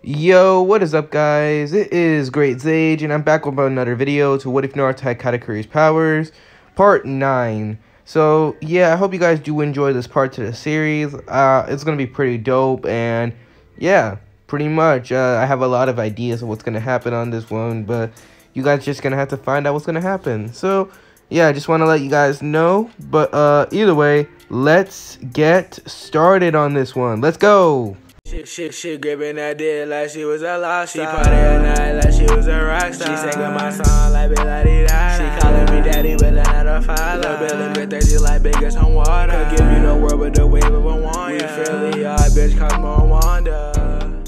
Yo, what is up, guys? It is Great Zage, and I'm back with another video to What If Naruto had Katakuri's powers, part 9. So, yeah, I hope you guys do enjoy this part to the series. It's gonna be pretty dope, and yeah, pretty much. I have a lot of ideas of what's gonna happen on this one, but you guys just gonna have to find out what's gonna happen. So, yeah, I just want to let you guys know, but either way, let's get started on this one. Let's go! She gripping that dick like she was a lost star. She party at night like she was a rock star. She singing my song like Billy-Di-Da. She calling me daddy, but not her father. Billy bit thirsty like big as some water. Could give you the world with the wave of a wand. We feel the bitch Cosmo Wanda.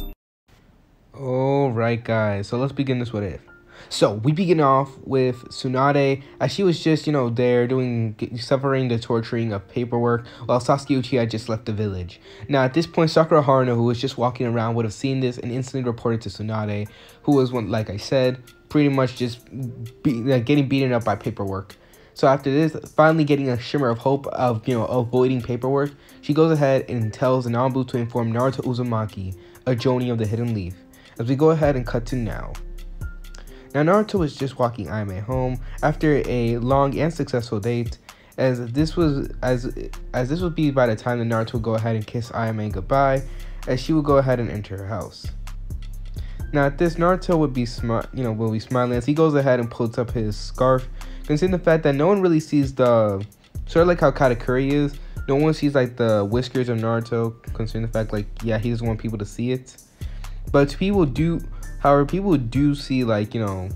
Alright, guys, so let's begin this What If. So, we begin off with Tsunade, as she was just, there suffering the torturing of paperwork, while Sasuke Uchiha had just left the village. Now, at this point, Sakura Haruno, who was just walking around, would have seen this and instantly reported to Tsunade, who was, like I said, pretty much just getting beaten up by paperwork. So, after this, finally getting a shimmer of hope of, avoiding paperwork, she goes ahead and tells Nanbu to inform Naruto Uzumaki, a Jonin of the Hidden Leaf. As we go ahead and cut to now. Now, Naruto was just walking Ayame home after a long and successful date, as this would be by the time that Naruto would go ahead and kiss Ayame goodbye, as she would go ahead and enter her house. Now, at this, Naruto would be smiling as he goes ahead and pulls up his scarf, considering the fact that no one really sees the sort of like how Katakuri is. No one sees like the whiskers of Naruto, considering the fact he doesn't want people to see it, but people do. However, people do see, Ayame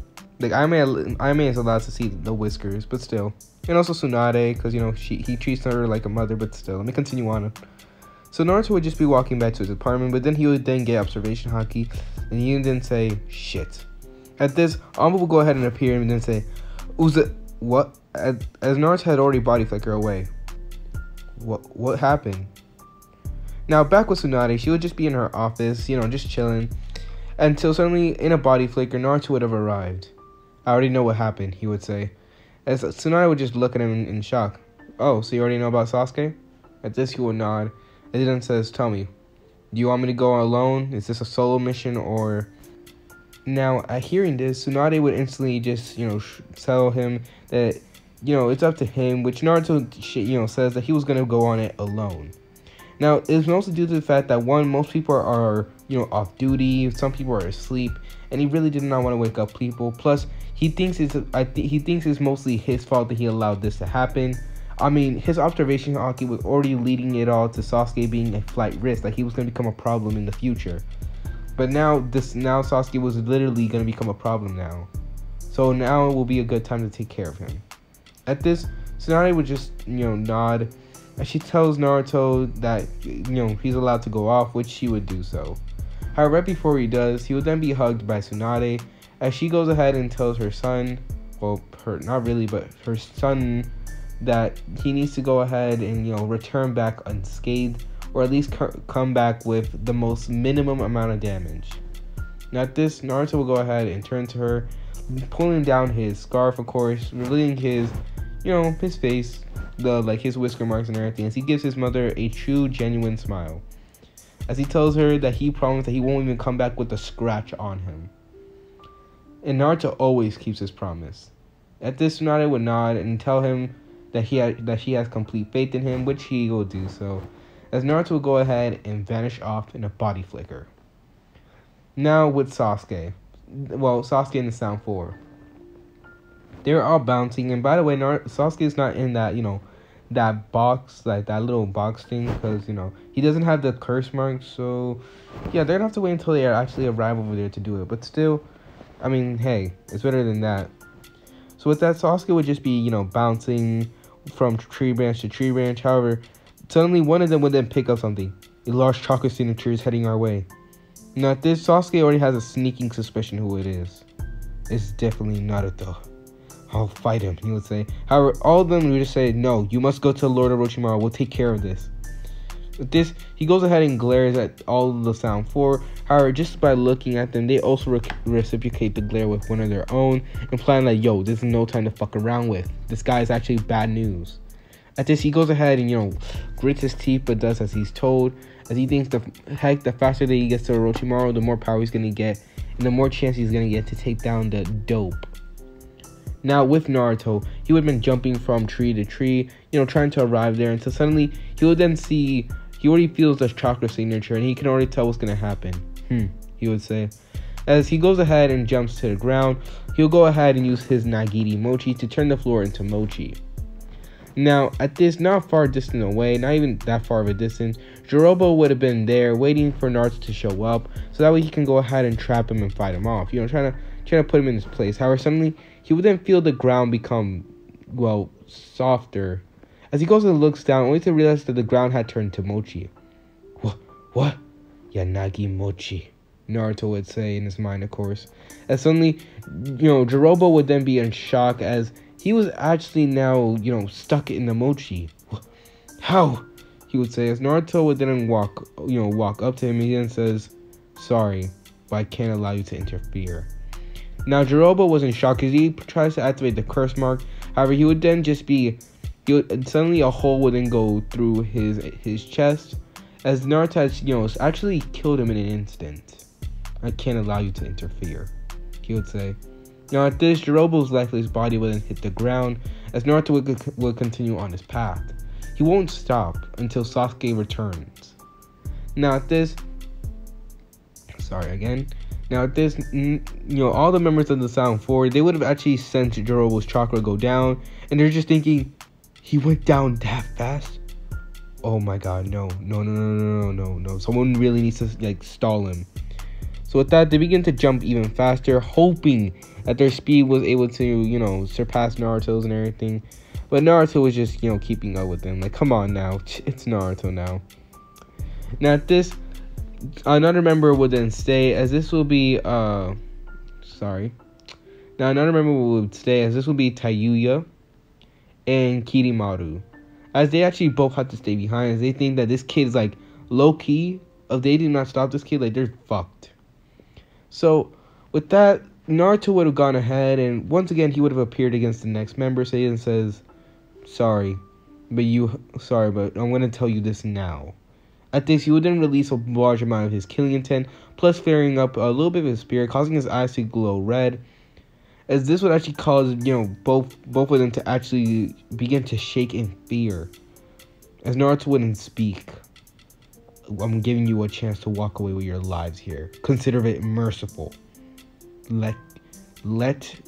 is allowed to see the whiskers, but still. And also Tsunade, because, he treats her like a mother, but still. Let me continue on. So Naruto would just be walking back to his apartment, but then he would then get observation haki, and he would then say, shit. At this, Amba would go ahead and appear and then say, Uza, what? As Naruto had already body flicker away. What happened? Now, back with Tsunade, she would just be in her office, just chilling. Until suddenly, in a body flicker, Naruto would have arrived. I already know what happened, he would say. As Tsunade would just look at him in shock. Oh, so you already know about Sasuke? At this, he would nod. And then says, tell me, do you want me to go alone? Is this a solo mission or... Now, at hearing this, Tsunade would instantly just, tell him that, it's up to him, which Naruto, says that he was going to go on it alone. Now, it's mostly due to the fact that, one, most people are, off duty, some people are asleep, and he really did not want to wake up people. Plus, he thinks it's mostly his fault that he allowed this to happen. I mean, his observation haki was already leading it all to Sasuke being a flight risk, like he was going to become a problem in the future. But now Sasuke was literally going to become a problem now. So now it will be a good time to take care of him. At this, Tsunade would just, nod. And she tells Naruto that, he's allowed to go off, which she would do so. However, right before he does, he would then be hugged by Tsunade, as she goes ahead and tells her son, not really, but her son, that he needs to go ahead and, return back unscathed, or at least come back with the most minimum amount of damage. Now at this, Naruto will go ahead and turn to her, pulling down his scarf, of course, revealing his, his face, his whisker marks and everything, as he gives his mother a true, genuine smile. As he tells her that he promised that he won't even come back with a scratch on him. And Naruto always keeps his promise. At this, Tsunade would nod and tell him that she has complete faith in him, which he will do so. As Naruto will go ahead and vanish off in a body flicker. Now with Sasuke. Well, Sasuke in the Sound 4. They're all bouncing, and by the way, Sasuke is not in that, that box, like that little box thing, because, he doesn't have the curse mark, so, yeah, they're gonna have to wait until they actually arrive over there to do it, but still, I mean, hey, it's better than that. So with that, Sasuke would just be, bouncing from tree branch to tree branch. However, suddenly one of them would then pick up something. A large chakra signature is heading our way. Now at this, Sasuke already has a sneaking suspicion who it is. It's definitely Naruto. I'll fight him, he would say. However, all of them would just say, no, you must go to Lord Orochimaru. We'll take care of this. With this, he goes ahead and glares at all of the Sound 4. However, just by looking at them, they also reciprocate the glare with one of their own, implying like, yo, this is no time to fuck around with. This guy is actually bad news. At this, he goes ahead and, grits his teeth, but does as he's told. as he thinks the faster that he gets to Orochimaru, the more power he's gonna get, and the more chance he's gonna get to take down the dope. Now with Naruto, he would have been jumping from tree to tree, trying to arrive there, until suddenly he would then see, he already feels the chakra signature, and he can already tell what's gonna happen. He would say. As he goes ahead and jumps to the ground, he'll go ahead and use his Nagiri Mochi to turn the floor into mochi. Now, at this not far distant away, not even that far of a distance, Jirobo would have been there waiting for Naruto to show up, so that way he can go ahead and trap him and fight him off, trying to put him in his place. However, suddenly, he would then feel the ground become, softer. As he goes and looks down, only to realize that the ground had turned to mochi. What? Yanagi Mochi, Naruto would say in his mind, of course. As suddenly, Jirobo would then be in shock as he was actually now, stuck in the mochi. How? He would say, as Naruto would then walk up to him. He then says, "Sorry, but I can't allow you to interfere." Now, Jirobo was in shock as he tries to activate the curse mark. However, he would then suddenly a hole would then go through his chest, as Naruto has, actually killed him in an instant. "I can't allow you to interfere," he would say. Now at this, Jirobo's lifeless body would then hit the ground, as Naruto would continue on his path. He won't stop until Sasuke returns. Now at this, all the members of the Silent Four, they would have actually sensed Jirobo's chakra go down, and they're just thinking, he went down that fast? Oh my god, no. Someone really needs to, stall him. So with that, they begin to jump even faster, hoping that their speed was able to, surpass Naruto's and everything. But Naruto was just, keeping up with them. Like, come on now. It's Naruto now. Now at this, another member would then stay, as this will be, Now another member would stay, as this will be Tayuya and Kirimaru. As they actually both have to stay behind, as they think that this kid is, low-key. If they do not stop this kid, they're fucked. So, with that, Naruto would have gone ahead, and once again, he would have appeared against the next member. So he says, sorry, but I'm going to tell you this now. At this, he would then release a large amount of his killing intent, plus flaring up a little bit of his spirit, causing his eyes to glow red. As this would actually cause, both of them to actually begin to shake in fear. As Naruto wouldn't speak. "I'm giving you a chance to walk away with your lives here. Consider it merciful. Let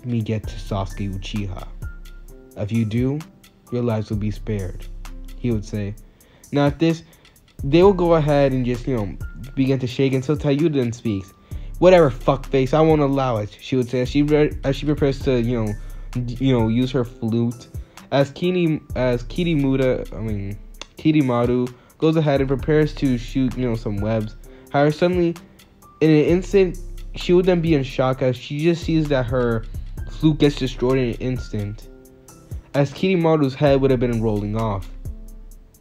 me get to Sasuke Uchiha. If you do, your lives will be spared," he would say. Now at this, they will go ahead and just, begin to shake until Tayuya then speaks. "Whatever, fuckface, I won't allow it," she would say as she prepares to, use her flute. As Kirimaru goes ahead and prepares to shoot, some webs. However, suddenly, in an instant, she would then be in shock as she just sees that her flute gets destroyed in an instant. As Kirimaru's head would have been rolling off.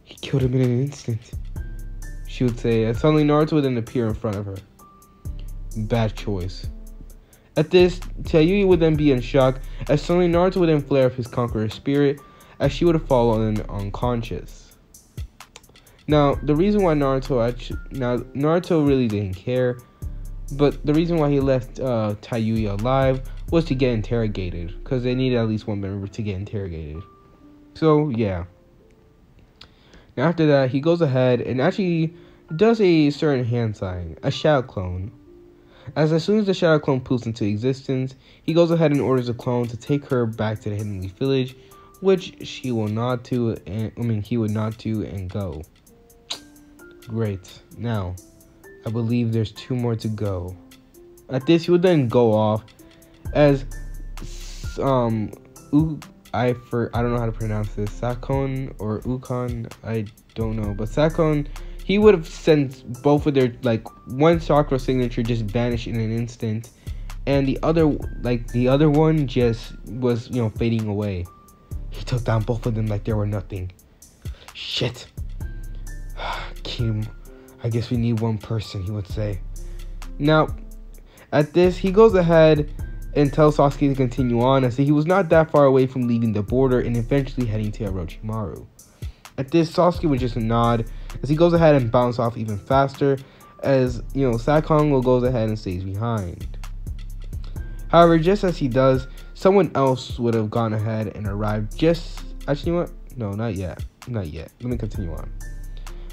"He killed him in an instant," she would say, as suddenly Naruto would then appear in front of her. Bad choice. At this, Tayuya would then be in shock, as suddenly Naruto would then flare up his conqueror spirit, as she would have fallen unconscious. Now, the reason why Naruto really didn't care, but the reason why he left Tayuya alive was to get interrogated, because they needed at least one member to get interrogated. So, yeah. Now, after that, he goes ahead and actually does a certain hand sign, a shadow clone. As soon as the shadow clone poofs into existence, he goes ahead and orders the clone to take her back to the Hidden Leaf Village, which he would not do and go. Great. Now, I believe there's 2 more to go. At this, he would then go off as I don't know how to pronounce this, Sakon or Ukon, I don't know, but Sakon, he would have sent both of their, one chakra signature just vanished in an instant, and the other one just was, fading away. He took down both of them like they were nothing. Shit. Kim, I guess we need one person, he would say. Now, at this, he goes ahead and tells Sasuke to continue on, as he was not that far away from leaving the border and eventually heading to Orochimaru. At this, Sasuke would just nod as he goes ahead and bounce off even faster, as Sakon will goes ahead and stays behind. However, just as he does, someone else would have gone ahead and arrived actually, what? No, not yet. Let me continue on.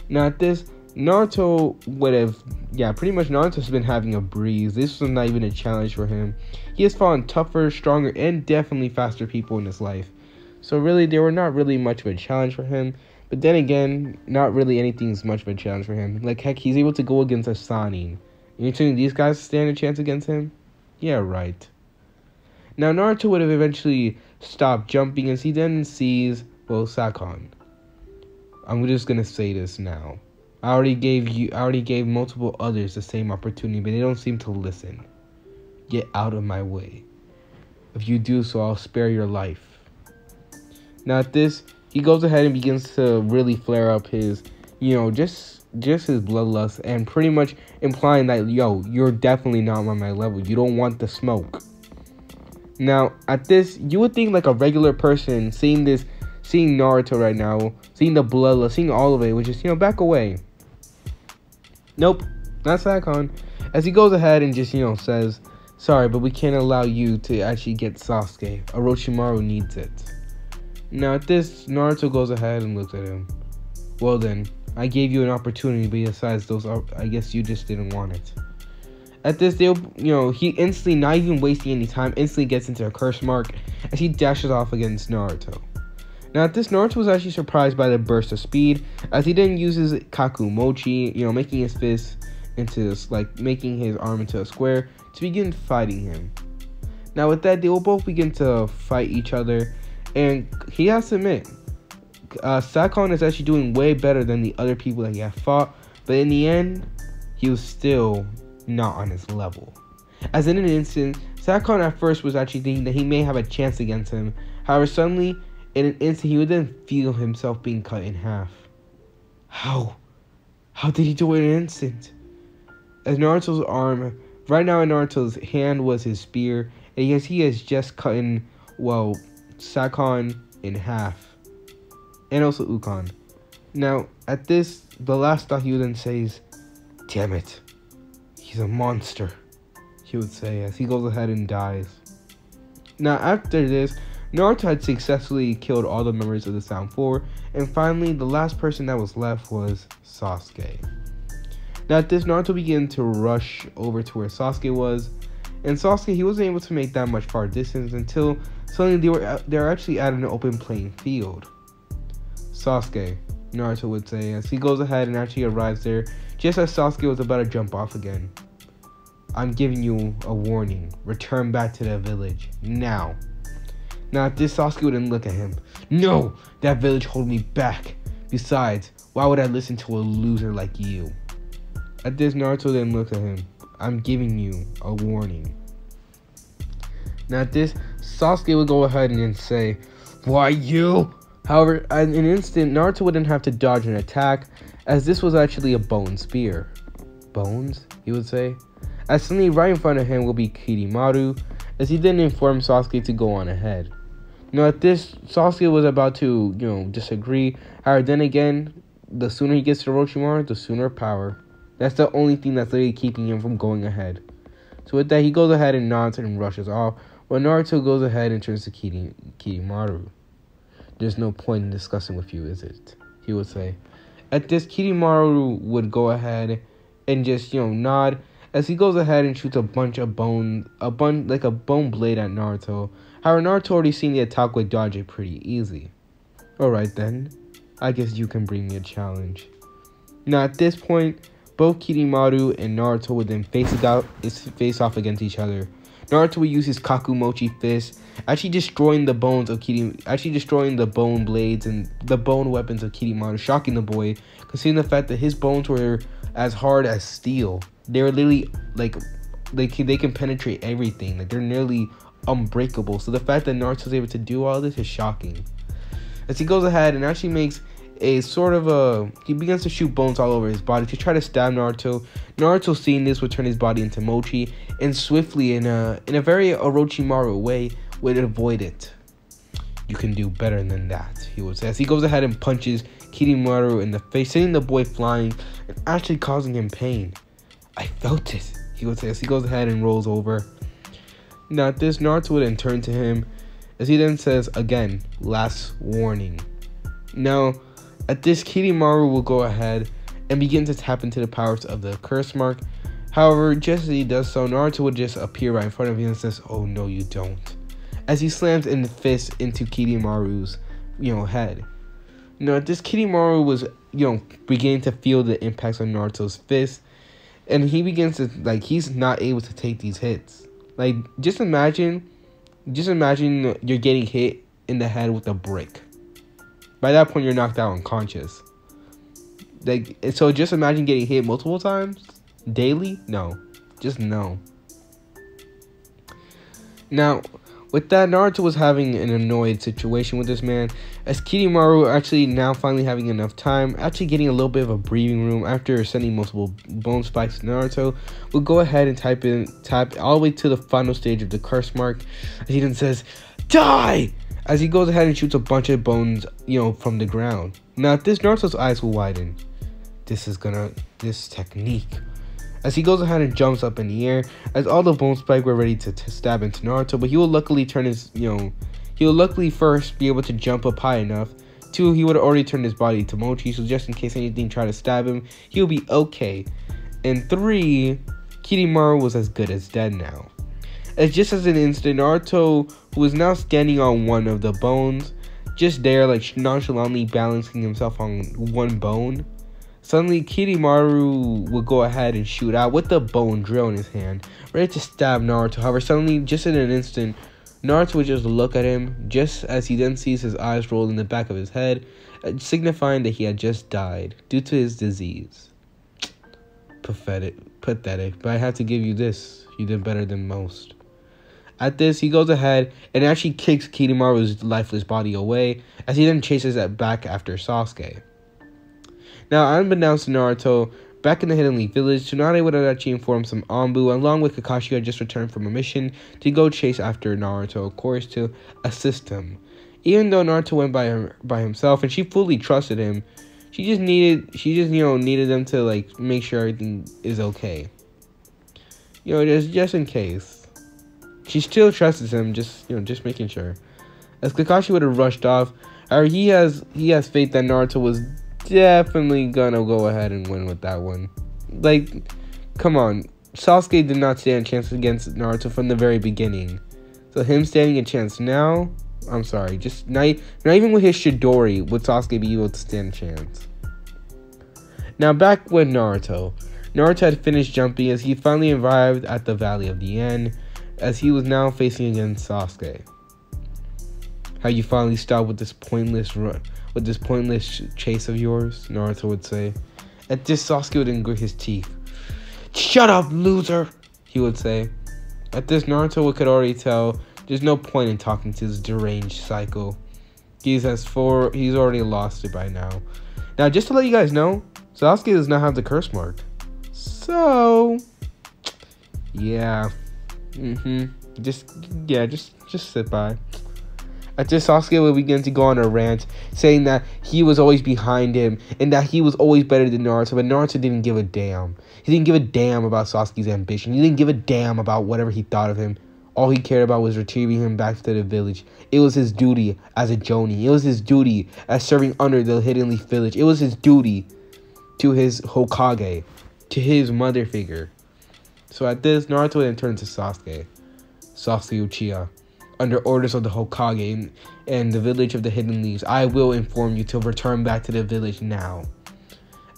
Now at this, Naruto would have, pretty much Naruto's been having a breeze. This was not even a challenge for him. He has fought tougher, stronger, and definitely faster people in his life. So really, they were not really much of a challenge for him. But then again, not really anything's much of a challenge for him. Like, heck, he's able to go against a Sannin. You think these guys stand a chance against him? Yeah, right. Now, Naruto would have eventually stopped jumping as he then sees, Sakon. I'm just gonna say this now. I already gave multiple others the same opportunity, but they don't seem to listen. Get out of my way. If you do so, I'll spare your life. Now at this, he goes ahead and begins to really flare up his, just his bloodlust, and pretty much implying that, you're definitely not on my level. You don't want the smoke. Now, at this, you would think like a regular person seeing Naruto right now, seeing the bloodlust, seeing all of it, which is, back away. Nope, not Sakon. As he goes ahead and just, says, sorry, but we can't allow you to actually get Sasuke. Orochimaru needs it. Now at this, Naruto goes ahead and looks at him. Well then, I gave you an opportunity, but besides I guess you just didn't want it. At this, he instantly, not even wasting any time, instantly gets into a curse mark as he dashes off against Naruto. Now at this, Naruto was actually surprised by the burst of speed as he then uses Kakumochi, making his fist into making his arm into a square to begin fighting him. Now with that, they will both begin to fight each other. And he has to admit, Sakon is actually doing way better than the other people that he had fought. But in the end, he was still not on his level. As in an instant, Sakon at first was actually thinking that he may have a chance against him. However, suddenly, in an instant, he would then feel himself being cut in half. How? How did he do it in an instant? As Naruto's arm, right now in Naruto's hand was his spear. And he has just cut in, Sakon in half, and also Ukon. Now, at this, the last thought he would then say is, damn it, he's a monster, he would say as he goes ahead and dies. Now, after this, Naruto had successfully killed all the members of the Sound 4, and finally, the last person that was left was Sasuke. Now, at this, Naruto began to rush over to where Sasuke was, and Sasuke, he wasn't able to make that much far distance until suddenly they were actually at an open playing field. Sasuke, Naruto would say as he goes ahead and actually arrives there just as Sasuke was about to jump off again. I'm giving you a warning. Return back to the village now. Now at this, Sasuke would then look at him. No, that village hold me back. Besides, why would I listen to a loser like you? At this, Naruto then looks at him. I'm giving you a warning. Now at this, Sasuke would go ahead and then say, why you? However, in an instant, Naruto wouldn't have to dodge an attack, as this was actually a bone spear. Bones? He would say. As suddenly right in front of him will be Kirimaro, as he then informed Sasuke to go on ahead. Now at this, Sasuke was about to, disagree. However, then again, the sooner he gets to Orochimaru, the sooner power. That's the only thing that's literally keeping him from going ahead. So with that, he goes ahead and nods and rushes off, while Naruto goes ahead and turns to Kirimaro. There's no point in discussing with you, is it? He would say. At this, Kirimaro would go ahead and just, nod as he goes ahead and shoots a bunch of bone blade at Naruto. However, Naruto already seen the attack would dodge it pretty easy. Alright then, I guess you can bring me a challenge. Now at this point, both Kirimaro and Naruto would then face off against each other. Naruto would use his Kakumochi fist, actually destroying the bone blades and the bone weapons of Kirimaro, shocking the boy, considering the fact that his bones were as hard as steel. They were literally they can penetrate everything. They're nearly unbreakable. So the fact that Naruto was able to do all this is shocking. As he goes ahead and actually makes he begins to shoot bones all over his body to try to stab Naruto. Naruto, seeing this, would turn his body into mochi and swiftly, in a very Orochimaru way, would avoid it. You can do better than that, he would say, as he goes ahead and punches Kidimaru in the face, sending the boy flying and actually causing him pain. I felt it, he would say as he goes ahead and rolls over. Now at this, Naruto would then turn to him as he then says again, last warning. Now at this, Kidimaru will go ahead and begin to tap into the powers of the curse mark. However, just as he does so, Naruto would just appear right in front of him and says, "Oh no, you don't," as he slams in the fist into Kidimaru's, head. Now, at this, Kidimaru was, beginning to feel the impacts on Naruto's fist, and he begins to, he's not able to take these hits. Just imagine you're getting hit in the head with a brick. By that point, you're knocked out unconscious. So just imagine getting hit multiple times daily. No, just no. Now, with that, Naruto was having an annoyed situation with this man, as Kidimaru actually now finally having enough time, actually getting a little bit of a breathing room after sending multiple bone spikes to Naruto, will go ahead and tap all the way to the final stage of the curse mark, as he then says, "Die!" as he goes ahead and shoots a bunch of bones, from the ground. Now at this, Naruto's eyes will widen. This technique. As he goes ahead and jumps up in the air, as all the bone spikes were ready to stab into Naruto, but he will luckily turn his, he will luckily first be able to jump up high enough. 2, he would have already turned his body to Mochi, so just in case anything tried to stab him, he'll be okay. And 3, Kidimaru was as good as dead now. As just as an instant, Naruto, who is now standing on one of the bones, just there, nonchalantly balancing himself on one bone, suddenly, Kidimaru would go ahead and shoot out with the bone drill in his hand, ready to stab Naruto. However, suddenly, just in an instant, Naruto would just look at him, just as he then sees his eyes roll in the back of his head, signifying that he had just died due to his disease. Pathetic, but I have to give you this. You did better than most. At this, he goes ahead and actually kicks Kidimaru's lifeless body away, as he then chases it back after Sasuke. Now, unbeknownst to Naruto, back in the Hidden Leaf Village, Tsunade would have actually informed some Anbu, along with Kakashi, who had just returned from a mission, to go chase after Naruto, of course, to assist him. Even though Naruto went by himself, and she fully trusted him, she just needed them to, make sure everything is okay. Just in case. She still trusts him, just making sure. As Kakashi would have rushed off, however, he has faith that Naruto was definitely gonna go ahead and win with that one. Come on. Sasuke did not stand a chance against Naruto from the very beginning. So him standing a chance now, I'm sorry. Just not even with his Chidori would Sasuke be able to stand a chance. Now back with Naruto. Naruto had finished jumping as he finally arrived at the Valley of the End, as he was now facing against Sasuke. How you finally stopped with this pointless run. With this pointless chase of yours, Naruto would say. At this, Sasuke would grit his teeth. "Shut up, loser," he would say. At this, Naruto could already tell there's no point in talking to this deranged psycho. He's already lost it by now. Now, just to let you guys know, Sasuke does not have the curse mark. So, yeah. Just sit by. At this, Sasuke would begin to go on a rant, saying that he was always behind him and that he was always better than Naruto, but Naruto didn't give a damn. He didn't give a damn about Sasuke's ambition. He didn't give a damn about whatever he thought of him. All he cared about was retrieving him back to the village. It was his duty as a Jonin. It was his duty as serving under the Hidden Leaf Village. It was his duty to his Hokage, to his mother figure. So at this, Naruto then turned to Sasuke Uchiha. Under orders of the Hokage and the village of the Hidden Leaves, I will inform you to return back to the village now.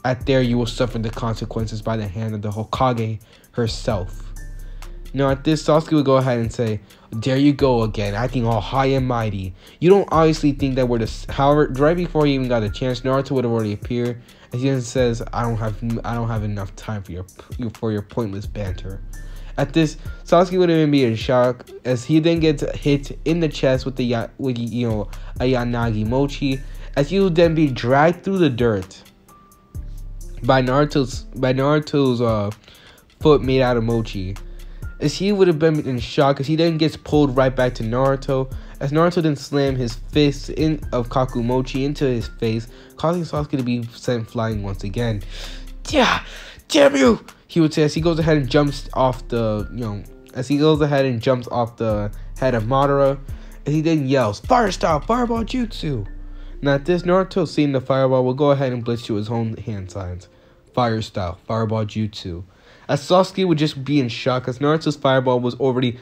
At there, you will suffer the consequences by the hand of the Hokage herself. Now, at this, Sasuke would go ahead and say, "There you go again, acting all high and mighty. You don't obviously think that we're the..." However, right before he even got a chance, Naruto would have already appeared, as he then says, "I don't have enough time for your pointless banter." At this, Sasuke would even be in shock, as he then gets hit in the chest with a Yanagi Mochi, as he would then be dragged through the dirt by Naruto's foot made out of mochi. as he would have been in shock as he then gets pulled right back to Naruto, as Naruto then slammed his fist of Kakumochi into his face, causing Sasuke to be sent flying once again. Yeah, damn you! He would say as he goes ahead and jumps off the, head of Madara, and he then yells, "Fire style, fireball jutsu!" Now at this, Naruto, seeing the fireball, will go ahead and blitz to his own hand signs. Fire style, fireball jutsu. As Sasuke would just be in shock as Naruto's fireball was already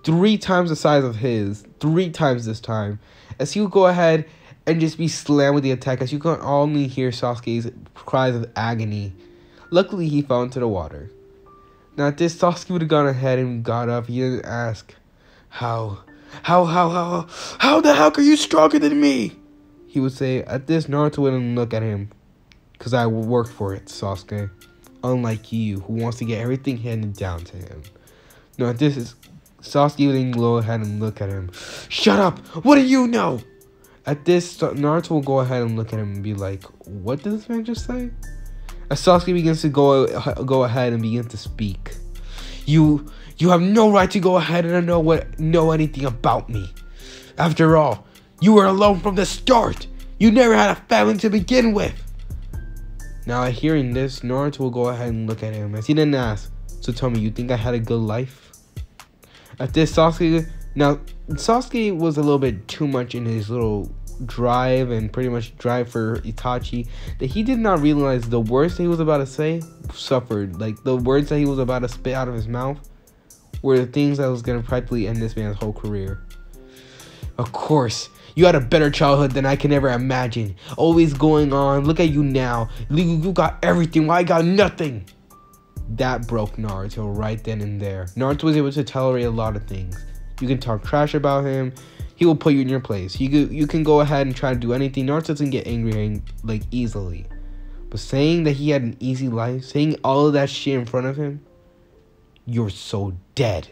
3 times the size of his, 3 times this time. As he would go ahead and just be slammed with the attack as you can only hear Sasuke's cries of agony. Luckily, he fell into the water. Now at this, Sasuke would have gone ahead and got up. He didn't ask, How the heck are you stronger than me? He would say, at this, Naruto wouldn't look at him. Because I worked for it, Sasuke. Unlike you, who wants to get everything handed down to him. Now at this, Sasuke would then go ahead and look at him. Shut up! What do you know? At this, Naruto will go ahead and look at him and be like, what did this man just say? As Sasuke begins to go ahead and begin to speak. You have no right to go ahead and know anything about me. After all, you were alone from the start. You never had a family to begin with. Now, hearing this, Naruto will go ahead and look at him as he then asks, so tell me, you think I had a good life? At this, Sasuke was a little bit too much in his little drive and pretty much drive for Itachi that he did not realize the words that he was about to say suffered. Like, the words that he was about to spit out of his mouth were the things that was going to practically end this man's whole career. Of course, you had a better childhood than I can ever imagine. Always going on. Look at you now. You got everything. Well, I got nothing. That broke Naruto right then and there. Naruto was able to tolerate a lot of things. You can talk trash about him. He will put you in your place. You can go ahead and try to do anything. Naruto doesn't get angry like easily. But saying that he had an easy life, saying all of that shit in front of him, you're so dead.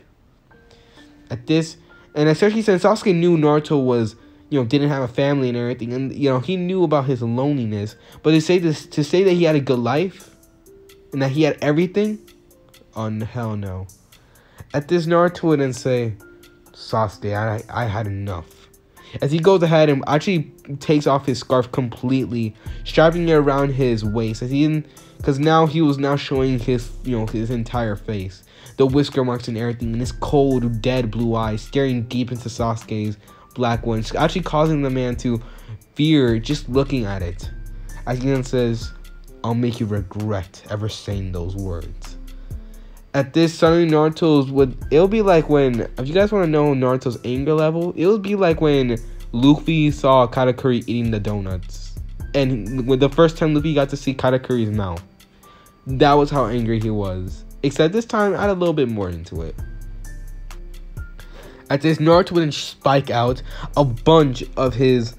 At this, and especially since Sasuke knew Naruto was, didn't have a family and everything, and he knew about his loneliness. But to say that he had a good life and that he had everything, oh hell no. At this, Naruto would then say, Sasuke, I had enough. As he goes ahead and actually takes off his scarf completely, strapping it around his waist, because now he was showing his his entire face, the whisker marks and everything, and his cold, dead blue eyes staring deep into Sasuke's black ones, actually causing the man to fear just looking at it. As he then says, I'll make you regret ever saying those words. At this, suddenly it'll be like when, if you guys want to know Naruto's anger level, it would be like when Luffy saw Katakuri eating the donuts. And when the first time Luffy got to see Katakuri's mouth. That was how angry he was. Except this time, add a little bit more into it. At this, Naruto would then spike out a bunch of his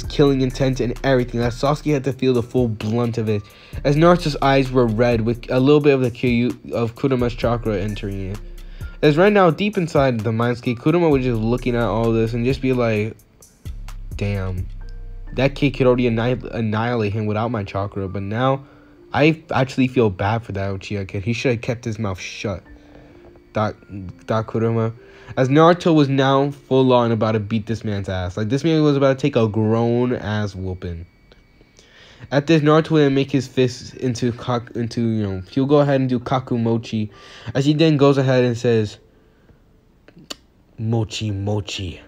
killing intent and everything, as Sasuke had to feel the full blunt of it, as Naruto's eyes were red with a little bit of the Kurama's chakra entering it. As right now, deep inside the Mindscape, Kurama was just looking at all this and just be like, damn, that kid could already annihilate him without my chakra, but now I actually feel bad for that Uchiha kid. He should have kept his mouth shut. Kurama. As Naruto was now full on about to beat this man's ass. Like, this man was about to take a grown ass whooping. At this, Naruto would make his fists he'll go ahead and do Kakumochi. As he then goes ahead and says, Mochi Mochi.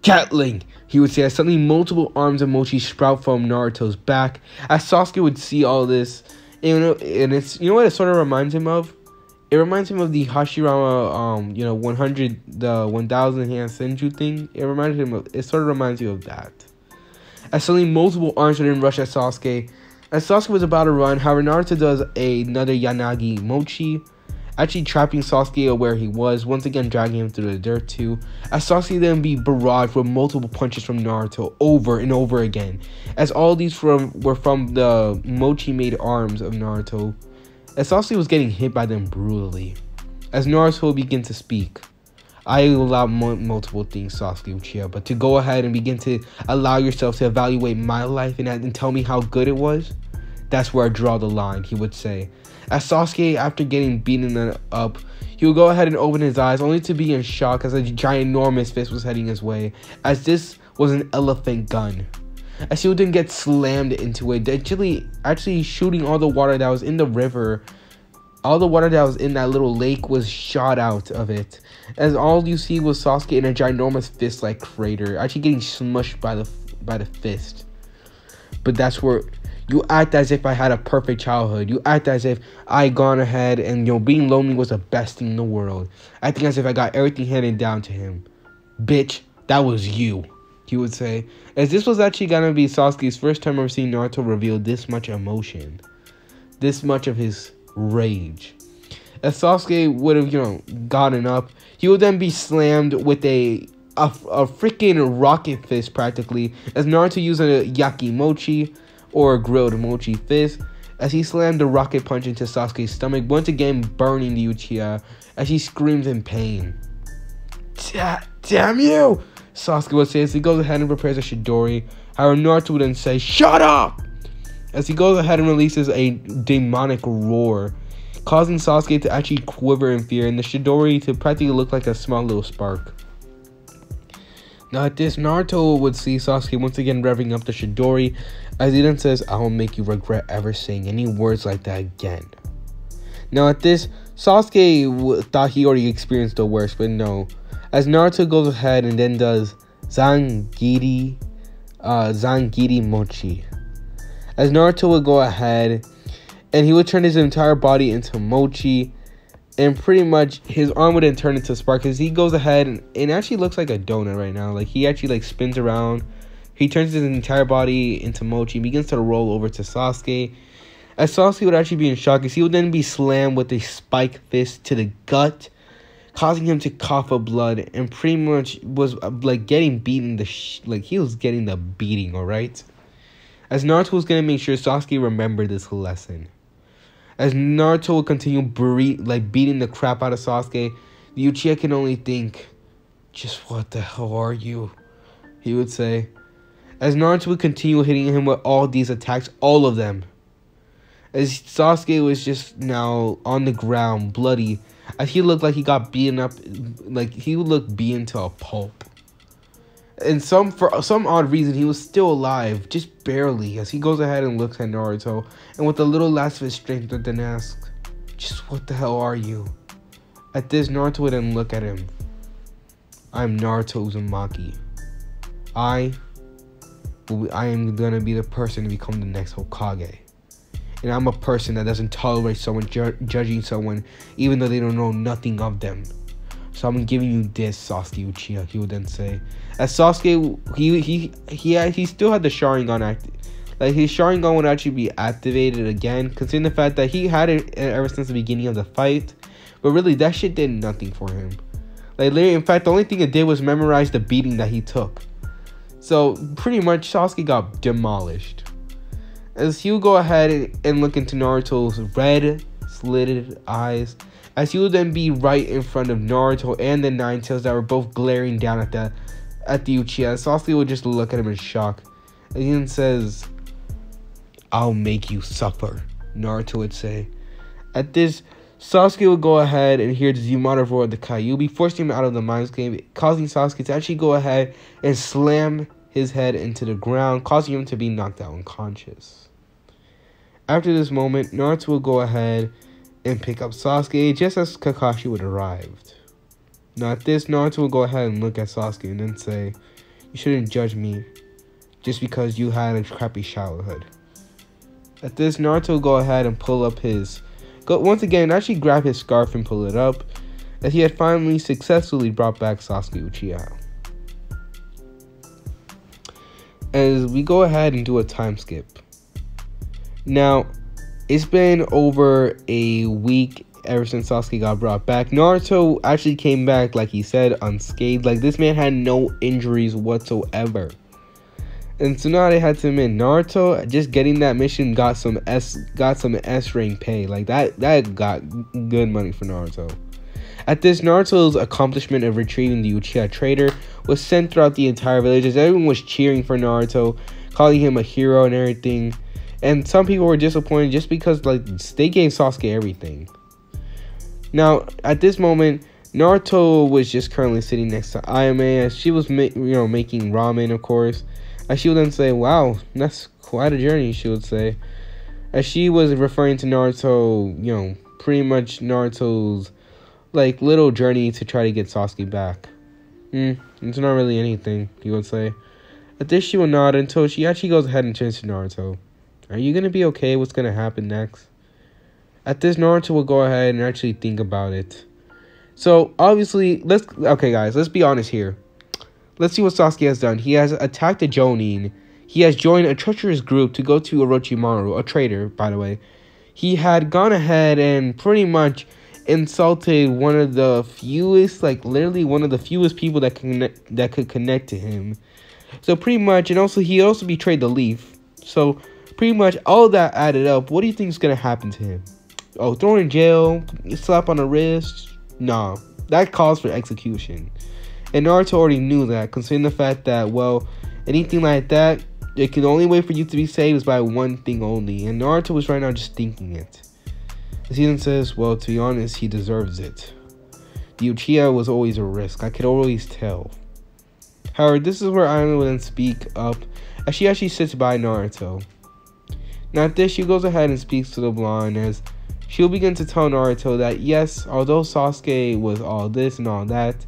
Gatling! He would say as suddenly multiple arms of Mochi sprout from Naruto's back. As Sasuke would see all this, and it's, what it sort of reminds him of? It reminds him of the Hashirama, 1000 hand Senju thing. It sort of reminds you of that. As suddenly multiple arms would then rush at Sasuke. As Sasuke was about to run, however, Naruto does another Yanagi Mochi, actually trapping Sasuke where he was, once again dragging him through the dirt too. As Sasuke then be barraged with multiple punches from Naruto over and over again. As all these were from the Mochi-made arms of Naruto. As Sasuke was getting hit by them brutally. As Naruto began to speak, I allow multiple things, Sasuke Uchiha, but to go ahead and begin to allow yourself to evaluate my life and tell me how good it was, that's where I draw the line, he would say. As Sasuke, after getting beaten up, he would go ahead and open his eyes, only to be in shock as a ginormous fist was heading his way, as this was an elephant gun. As he would then get slammed into it, actually shooting all the water that was in the river. All the water that was in that little lake was shot out of it, as all you see was Sasuke in a ginormous fist-like crater, actually getting smushed by the fist. But that's where you act as if I had a perfect childhood. You act as if I gone ahead and, being lonely was the best thing in the world. Acting as if I got everything handed down to him. Bitch, that was you, he would say. As this was actually gonna be Sasuke's first time ever seeing Naruto reveal this much emotion. This much of his rage. As Sasuke would have, gotten up, he would then be slammed with a freaking rocket fist practically, as Naruto used a yakimochi, or a grilled mochi fist, as he slammed a rocket punch into Sasuke's stomach, once again burning the Uchiha, as he screams in pain. Damn you! Sasuke would say as he goes ahead and prepares a Chidori. However, Naruto would then say, shut up! As he goes ahead and releases a demonic roar, causing Sasuke to actually quiver in fear, and the Chidori to practically look like a small little spark. Now at this, Naruto would see Sasuke once again revving up the Chidori, as he then says, I will make you regret ever saying any words like that again. Now at this, Sasuke thought he already experienced the worst, but no. As Naruto goes ahead and then does Zangief Mochi. As Naruto would go ahead and he would turn his entire body into mochi, and pretty much his arm would then turn into spark, because he goes ahead and it actually looks like a donut right now. Like he actually spins around. He turns his entire body into mochi and begins to roll over to Sasuke. As Sasuke would actually be in shock, as he would then be slammed with a spike fist to the gut, causing him to cough up blood, and pretty much was getting beaten. He was getting the beating, alright? As Naruto was going to make sure Sasuke remembered this lesson. As Naruto will continue beating the crap out of Sasuke, the Uchiha can only think, just what the hell are you? He would say. As Naruto would continue hitting him with all these attacks, all of them. As Sasuke was just now on the ground, bloody, as he looked like he got beaten up, like he would look beaten to a pulp. And for some odd reason, he was still alive, just barely, as he goes ahead and looks at Naruto, and with the little last of his strength would then ask, just what the hell are you? At this, Naruto would then look at him. I'm Naruto Uzumaki. I am gonna be the person to become the next Hokage. And I'm a person that doesn't tolerate someone judging someone, even though they don't know nothing of them. So I'm giving you this, Sasuke Uchiha, he would then say. As Sasuke, he still had the Sharingan active. Like, his Sharingan would actually be activated again, considering the fact that he had it ever since the beginning of the fight. But really, that shit did nothing for him. Like, literally, in fact, the only thing it did was memorize the beating that he took. So, pretty much, Sasuke got demolished. As he would go ahead and look into Naruto's red, slitted eyes, as he would then be right in front of Naruto and the Nine Tails that were both glaring down at the Uchiha. Sasuke would just look at him in shock. And he then says, I'll make you suffer, Naruto would say. At this, Sasuke would go ahead and hear the Zumato roar of the Kyuubi, forcing him out of the Mind Game, causing Sasuke to actually go ahead and slam his head into the ground, causing him to be knocked out unconscious. After this moment, Naruto will go ahead and pick up Sasuke just as Kakashi would arrived. Now at this, Naruto will go ahead and look at Sasuke and then say, you shouldn't judge me just because you had a crappy childhood. At this, Naruto will go ahead and pull up once again, actually grab his scarf and pull it up, as he had finally successfully brought back Sasuke Uchiha. As we go ahead and do a time skip. Now, it's been over a week ever since Sasuke got brought back. Naruto actually came back, like he said, unscathed. Like, this man had no injuries whatsoever. And Tsunade had to admit, Naruto just getting that mission got some S rank pay. Like, that got good money for Naruto. At this, Naruto's accomplishment of retrieving the Uchiha traitor was sent throughout the entire village, as everyone was cheering for Naruto, calling him a hero and everything. And some people were disappointed just because like they gave Sasuke everything. Now, at this moment, Naruto was just currently sitting next to Ayame as she was making ramen, of course. And she would then say, "Wow, that's quite a journey," she would say. As she was referring to Naruto, pretty much Naruto's like little journey to try to get Sasuke back. It's not really anything, he would say. At this, she will nod until she actually goes ahead and turns to Naruto. "Are you gonna be okay? What's gonna happen next?" At this, Naruto will go ahead and actually think about it. So, obviously, okay guys, let's be honest here. Let's see what Sasuke has done. He has attacked a Jonin. He has joined a treacherous group to go to Orochimaru, a traitor, by the way. He had gone ahead and pretty much insulted one of the fewest, like literally one of the fewest people that could connect to him. So pretty much, and also he also betrayed the Leaf. So pretty much all that added up, what do you think is gonna happen to him? Oh, thrown in jail, slap on the wrist? Nah, that calls for execution. And Naruto already knew that, considering the fact that, well, anything like that, the only way for you to be saved is by one thing only. And Naruto was right now just thinking it. As he then says, well, to be honest, he deserves it. The Uchiha was always a risk. I could always tell. However, this is where Ayame will then speak up, as she actually sits by Naruto. Now at this, she goes ahead and speaks to the blonde, as she'll begin to tell Naruto that yes, although Sasuke was all this and all that,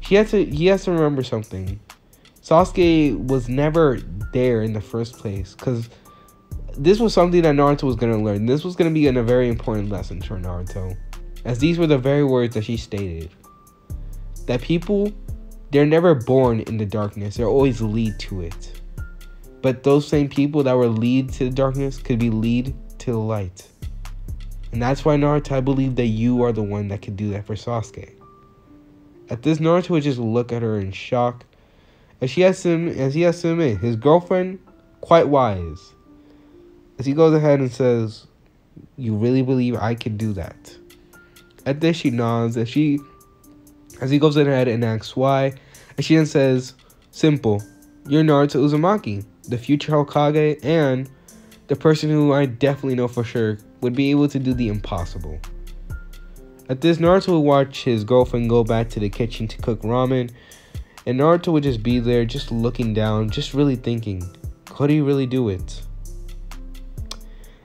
he has to remember something. Sasuke was never there in the first place, because this was something that Naruto was going to learn. This was going to be a very important lesson for Naruto, as these were the very words that she stated. That people, they're never born in the darkness, they're always lead to it. But those same people that were lead to the darkness could be lead to the light. And that's why, Naruto, I believe that you are the one that could do that for Sasuke. At this, Naruto would just look at her in shock, as he has to admit, his girlfriend, quite wise. As he goes ahead and says, "You really believe I could do that?" At this, she nods, as he goes ahead and asks why, and she then says, "Simple, you're Naruto Uzumaki, the future Hokage, and the person who I definitely know for sure would be able to do the impossible." At this, Naruto would watch his girlfriend go back to the kitchen to cook ramen, and Naruto would just be there, just looking down, just really thinking, could he really do it?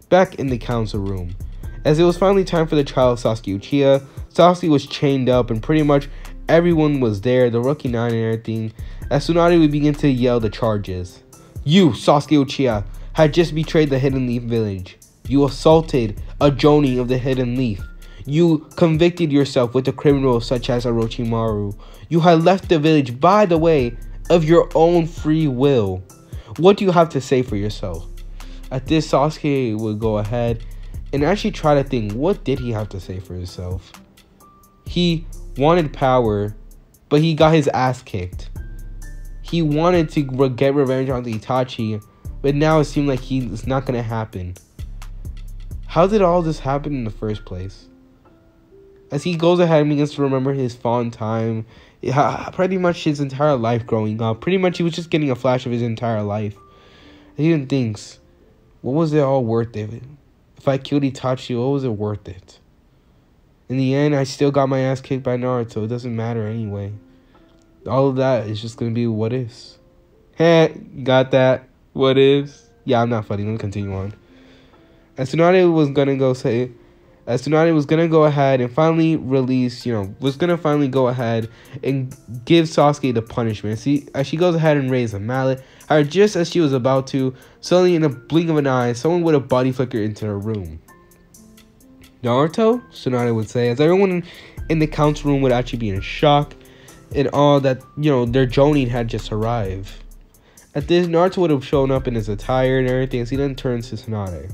Back in the council room, as it was finally time for the trial of Sasuke Uchiha, Sasuke was chained up, and pretty much everyone was there, the Rookie 9 and everything, as Tsunade would begin to yell the charges. "You, Sasuke Uchiha, had just betrayed the Hidden Leaf village. You assaulted a Jonin of the Hidden Leaf. You convicted yourself with a criminal such as Orochimaru. You had left the village, by the way, of your own free will. What do you have to say for yourself?" At this, Sasuke would go ahead and actually try to think, what did he have to say for himself? He wanted power, but he got his ass kicked. He wanted to get revenge on Itachi, but now it seemed like it's not going to happen. How did all this happen in the first place? As he goes ahead and begins to remember his fond time, pretty much his entire life growing up. Pretty much he was just getting a flash of his entire life. He even thinks, what was it all worth it? If I killed Itachi, what was it worth it? In the end, I still got my ass kicked by Naruto. It doesn't matter anyway. All of that is just going to be what ifs. Heh, got that? What ifs? Yeah, I'm not funny. Let me continue on. As Tsunade was going to go ahead and finally release, was going to finally go ahead and give Sasuke the punishment. See, as she goes ahead and raises a mallet, however, just as she was about to, suddenly in a blink of an eye, someone would have body flickered into her room. "Naruto?" Tsunade would say, as everyone in the council room would actually be in shock and all that, their Jonin had just arrived. At this, Naruto would have shown up in his attire and everything, as he then turns to Tsunade.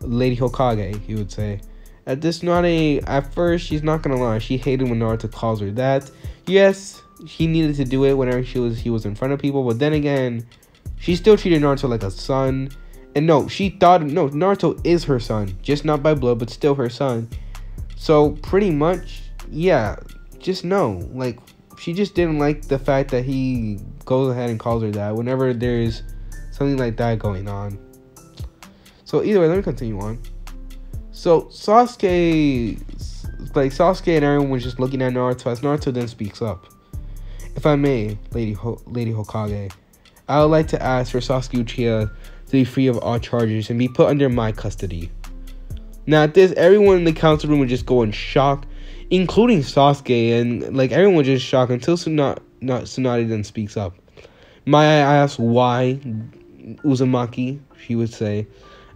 "Lady Hokage," he would say. At this, Tsunade, at first, she's not gonna lie, she hated when Naruto calls her that. Yes, he needed to do it whenever he was in front of people, but then again, she still treated Naruto like a son. And no, Naruto is her son, just not by blood, but still her son. So pretty much, yeah, just no, like, she just didn't like the fact that he goes ahead and calls her that whenever there's something like that going on. So either way, let me continue on. So Sasuke and everyone was just looking at Naruto as Naruto then speaks up. If I may, Lady Hokage, I would like to ask for Sasuke Uchiha to be free of all charges and be put under my custody. Now at this, everyone in the council room would just go in shock, including Sasuke, and like everyone was just shocked until Tsunade then speaks up. May I ask why, Uzumaki? She would say.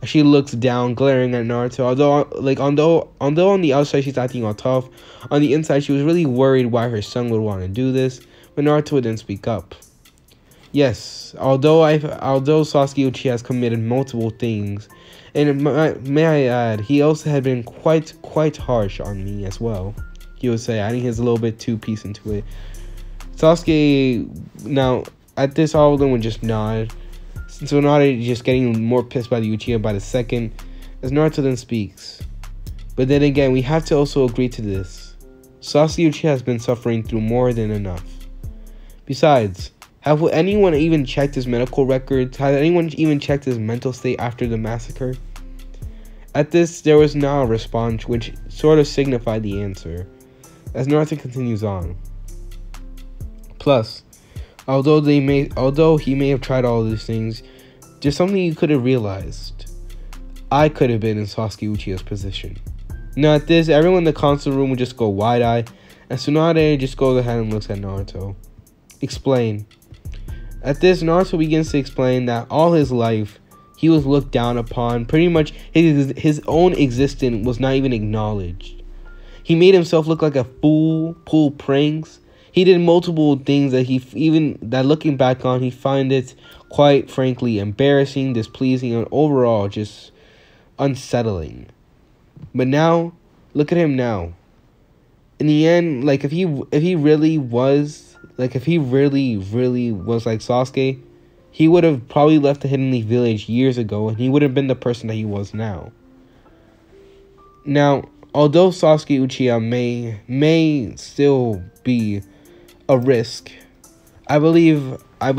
She looks down, glaring at Naruto. Although on the outside she's acting all tough, on the inside she was really worried why her son would want to do this. But Naruto would then speak up. Yes, although Sasuke Uchiha has committed multiple things, and may I add, he also had been quite harsh on me as well. He would say, adding his little bit two piece into it. Sasuke, now at this, all of them would just nod. So Tsunade just getting more pissed by the Uchiha by the second, as Naruto then speaks. But then again, we have to also agree to this. Sasuke Uchiha has been suffering through more than enough. Besides, have anyone even checked his medical records? Has anyone even checked his mental state after the massacre? At this, there was now a response which sort of signified the answer, as Naruto continues on. Plus, although he may have tried all of these things, there's something you could have realized. I could have been in Sasuke Uchiha's position. Now at this, everyone in the council room would just go wide-eyed, and Tsunade just goes ahead and looks at Naruto. Explain. At this, Naruto begins to explain that all his life, he was looked down upon. Pretty much, his own existence was not even acknowledged. He made himself look like a fool, pulled pranks. He did multiple things that looking back on, he find it quite frankly embarrassing, displeasing, and overall just unsettling. But now, look at him now. In the end, like if he really was like Sasuke, he would have probably left the Hidden Leaf Village years ago, and he would have been the person that he was now. Now, although Sasuke Uchiha may still be a risk, I believe I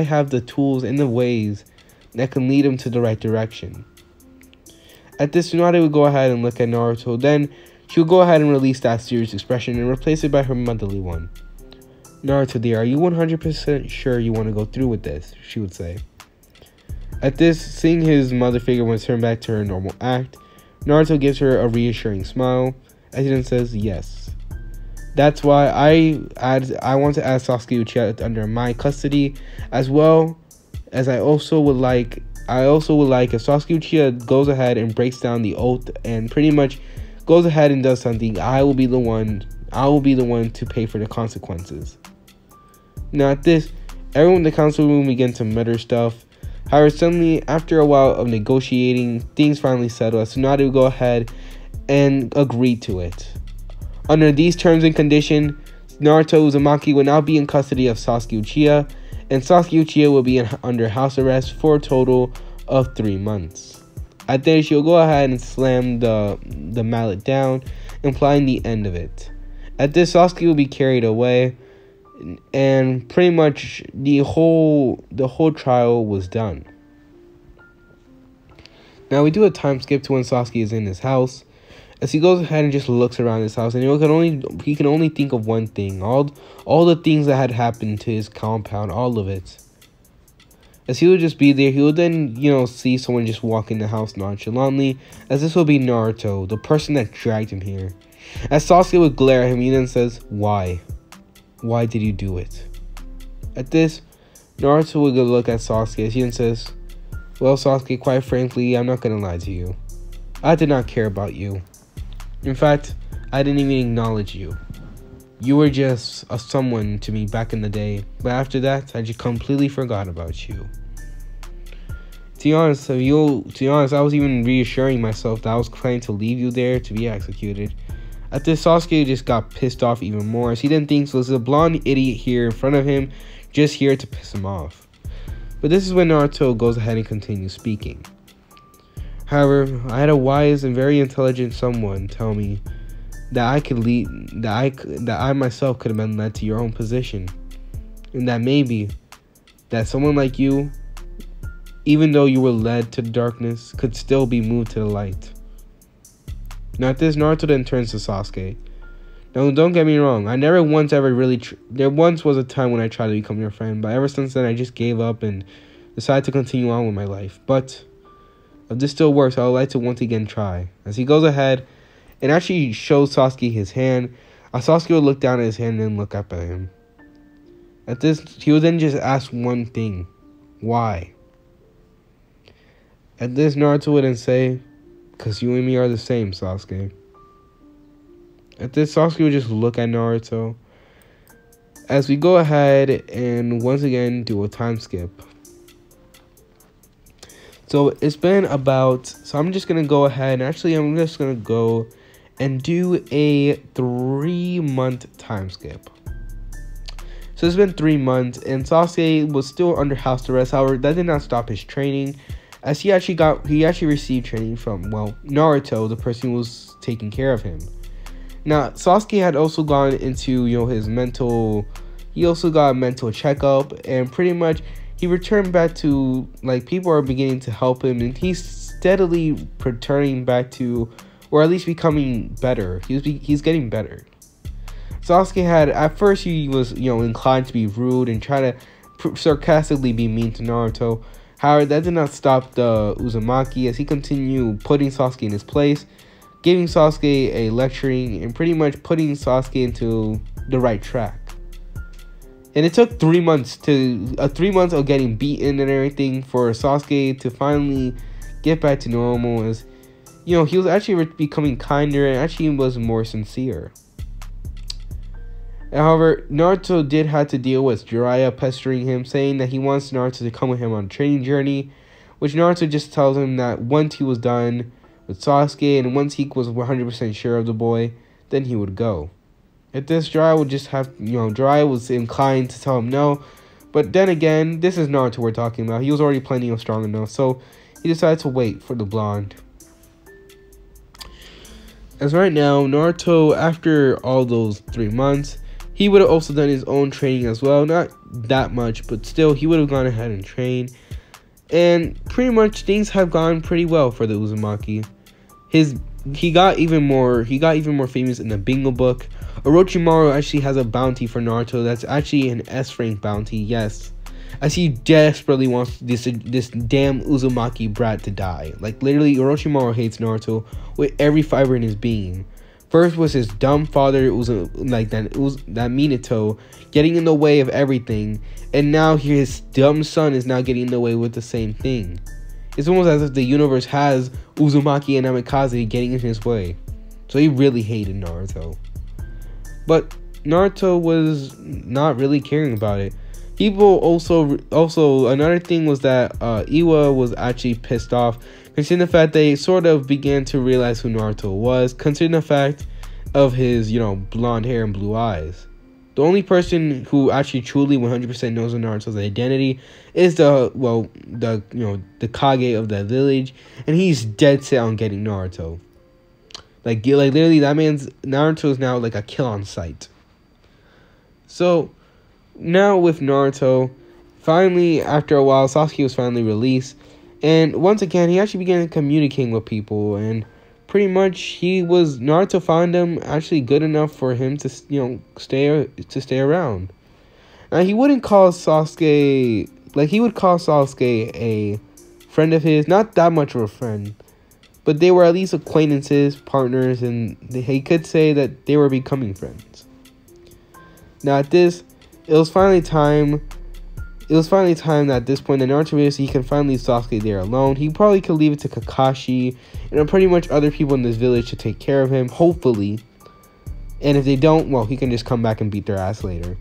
have the tools and the ways that can lead him to the right direction. At this, Tsunade would go ahead and look at Naruto. Then she would go ahead and release that serious expression and replace it by her motherly one. Naruto dear, are you 100% sure you want to go through with this? She would say. At this, seeing his mother figure would turn back to her normal act, Naruto gives her a reassuring smile as he then says yes. That's why I want to add Sasuke Uchiha under my custody, as well as I also would like if Sasuke Uchiha goes ahead and breaks down the oath and pretty much goes ahead and does something, I will be the one to pay for the consequences. Now at this, everyone in the council room began to mutter stuff. However, suddenly, after a while of negotiating, things finally settled as Tsunade would go ahead and agree to it. Under these terms and conditions, Naruto Uzumaki will now be in custody of Sasuke Uchiha, and Sasuke Uchiha will be under house arrest for a total of 3 months. At this, she'll go ahead and slam the mallet down, implying the end of it. At this, Sasuke will be carried away, and pretty much the whole trial was done. Now we do a time skip to when Sasuke is in his house, as he goes ahead and just looks around his house, and he can only think of one thing, all the things that had happened to his compound, all of it. As he would just be there, he would then, see someone just walk in the house nonchalantly, as this will be Naruto, the person that dragged him here. As Sasuke would glare at him, he then says, "Why? Why did you do it?" At this, Naruto would look at Sasuke as he then says, "Well, Sasuke, quite frankly, I'm not gonna lie to you. I did not care about you. In fact, I didn't even acknowledge you. You were just a someone to me back in the day, but after that, I just completely forgot about you." To be honest, I was even reassuring myself that I was planning to leave you there to be executed. At this, Sasuke just got pissed off even more, as he didn't think so. There's a blonde idiot here in front of him, just here to piss him off. But this is when Naruto goes ahead and continues speaking. However, I had a wise and very intelligent someone tell me that I myself could have been led to your own position, and that maybe that someone like you even though you were led to the darkness, could still be moved to the light. Now at this, Naruto then turns to Sasuke. Now don't get me wrong, I never once ever really... there once was a time when I tried to become your friend, but ever since then I just gave up and decided to continue on with my life. But if this still works, I would like to once again try. As he goes ahead and actually shows Sasuke his hand, Sasuke would look down at his hand and then look up at him. At this, he would then just ask one thing. Why? At this, Naruto would then say, "'Cause you and me are the same, Sasuke." At this, Sasuke would just look at Naruto. As we go ahead and once again do a time skip. So it's been about... so I'm just going to go ahead and actually I'm just going to go and do a 3-month time skip. So it's been 3 months and Sasuke was still under house arrest. However, that did not stop his training, as he actually received training from, well, Naruto, the person who was taking care of him. Now, Sasuke had also gone into, his mental... he also got a mental checkup, and pretty much he returned back to, like, people are beginning to help him, and he's steadily returning back to, or at least becoming better. He's getting better. Sasuke had, at first he was, inclined to be rude and try to sarcastically be mean to Naruto. However, that did not stop the Uzumaki as he continued putting Sasuke in his place, giving Sasuke a lecturing, and pretty much putting Sasuke into the right track. And it took 3 months of getting beaten and everything for Sasuke to finally get back to normal, as he was actually becoming kinder and actually was more sincere. However, Naruto did have to deal with Jiraiya pestering him, saying that he wants Naruto to come with him on a training journey, which Naruto just tells him that once he was done with Sasuke and once he was 100% sure of the boy, then he would go. At this, Jiraiya would just have, Jiraiya was inclined to tell him no, but then again, this is Naruto we're talking about. He was already plenty of strong enough, so he decided to wait for the blonde. As right now, Naruto, after all those 3 months, he would have also done his own training as well. Not that much, but still, he would have gone ahead and trained. And pretty much things have gone pretty well for the Uzumaki. He got even more famous in the Bingo book. Orochimaru actually has a bounty for Naruto that's actually an S-rank bounty, yes. As he desperately wants this damn Uzumaki brat to die. Like, literally, Orochimaru hates Naruto with every fiber in his being. First was his dumb father, that Minato, getting in the way of everything. And now his dumb son is now getting in the way with the same thing. It's almost as if the universe has Uzumaki and Namikaze getting in his way. So he really hated Naruto. But Naruto was not really caring about it. People also another thing was that Iwa was actually pissed off, considering the fact they sort of began to realize who Naruto was, considering the fact of his, blonde hair and blue eyes. The only person who actually truly 100% knows of Naruto's identity is the Kage of that village, and he's dead set on getting Naruto. Like literally, that man's Naruto is now like a kill on sight. So now with Naruto, finally after a while, Sasuke was finally released, and once again he actually began communicating with people, and pretty much Naruto found him actually good enough for him to stay around. Now he wouldn't call Sasuke, he would call Sasuke a friend of his, not that much of a friend, but they were at least acquaintances, partners, and he could say that they were becoming friends. Now at this, it was finally time at this point that Naruto realized he can finally leave Sasuke there alone. He probably could leave it to Kakashi and pretty much other people in this village to take care of him, hopefully. And if they don't, well, he can just come back and beat their ass later.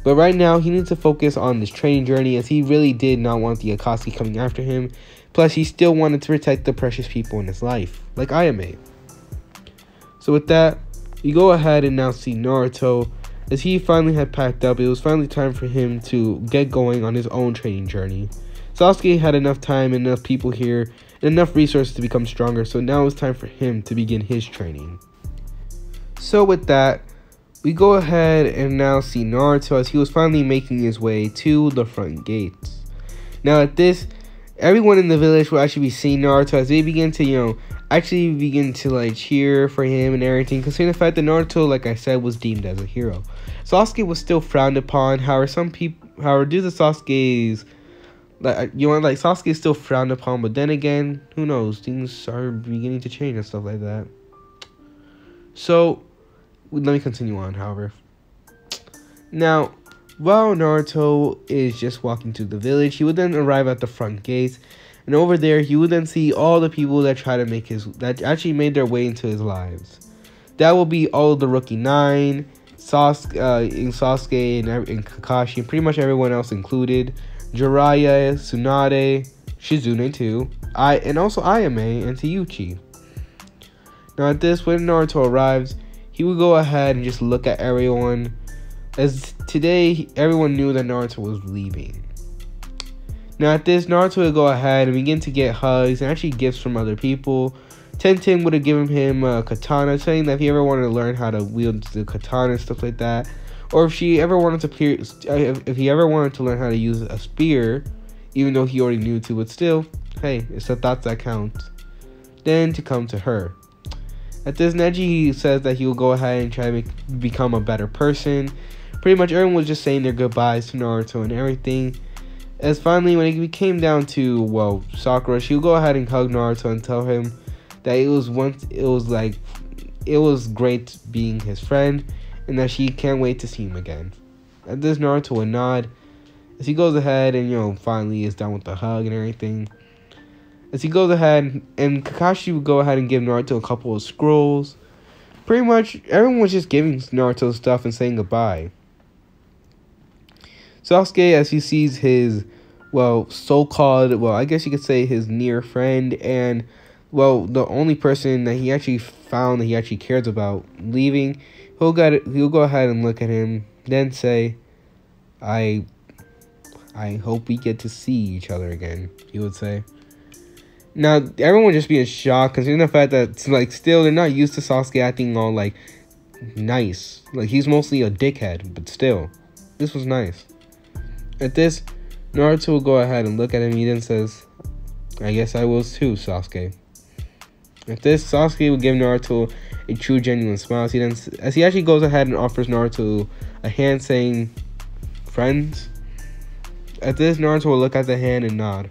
But right now, he needs to focus on this training journey, as he really did not want the Akatsuki coming after him. Plus, he still wanted to protect the precious people in his life, like Ayame. So with that, we go ahead and now see Naruto. As he finally had packed up, it was finally time for him to get going on his own training journey. Sasuke had enough time, enough people here, and enough resources to become stronger, so now it's time for him to begin his training. So with that, we go ahead and now see Naruto as he was finally making his way to the front gates. Now at this, everyone in the village will actually be seeing Naruto as they begin to, actually begin to like cheer for him and everything, considering the fact that Naruto, like I said, was deemed as a hero. Sasuke was still frowned upon. However, due to Sasuke's, Sasuke is still frowned upon, but then again, who knows? Things are beginning to change and stuff like that. So, let me continue on, however. Now, while Naruto is just walking to the village, he would then arrive at the front gates, and over there, he would then see all the people that that actually made their way into his lives. That will be all of the Rookie 9, Sasuke and Kakashi, and pretty much everyone else included. Jiraiya, Tsunade, Shizune too, and also Ayame and Teuchi. Now at this, when Naruto arrives, he would go ahead and just look at everyone, as today everyone knew that Naruto was leaving. Now at this, Naruto would go ahead and begin to get hugs and actually gifts from other people. Tenten would have given him a katana, saying that if he ever wanted to learn how to wield the katana and stuff like that, or if he ever wanted to learn how to use a spear, even though he already knew to, but still, hey, it's the thoughts that count. Then to come to her. At this, Neji says that he will go ahead and try to become a better person. Pretty much everyone was just saying their goodbyes to Naruto and everything. As finally, when it came down to, Sakura, she'll go ahead and hug Naruto and tell him that it was great being his friend, and that she can't wait to see him again. At this, Naruto would nod as he goes ahead and, finally is done with the hug and everything. As he goes ahead, and Kakashi would go ahead and give Naruto a couple of scrolls. Pretty much, everyone was just giving Naruto stuff and saying goodbye. Sasuke, as he sees his, so-called, I guess you could say his near friend, and, the only person that he actually found that he actually cares about leaving, he'll go ahead and look at him, then say, I hope we get to see each other again, he would say. Now, everyone would just be in shock, considering the fact that, still, they're not used to Sasuke acting all, nice. He's mostly a dickhead, but still, this was nice. At this, Naruto will go ahead and look at him. He then says, I guess I will too, Sasuke. At this, Sasuke will give Naruto a true, genuine smile. As he actually goes ahead and offers Naruto a hand, saying, friends. At this, Naruto will look at the hand and nod.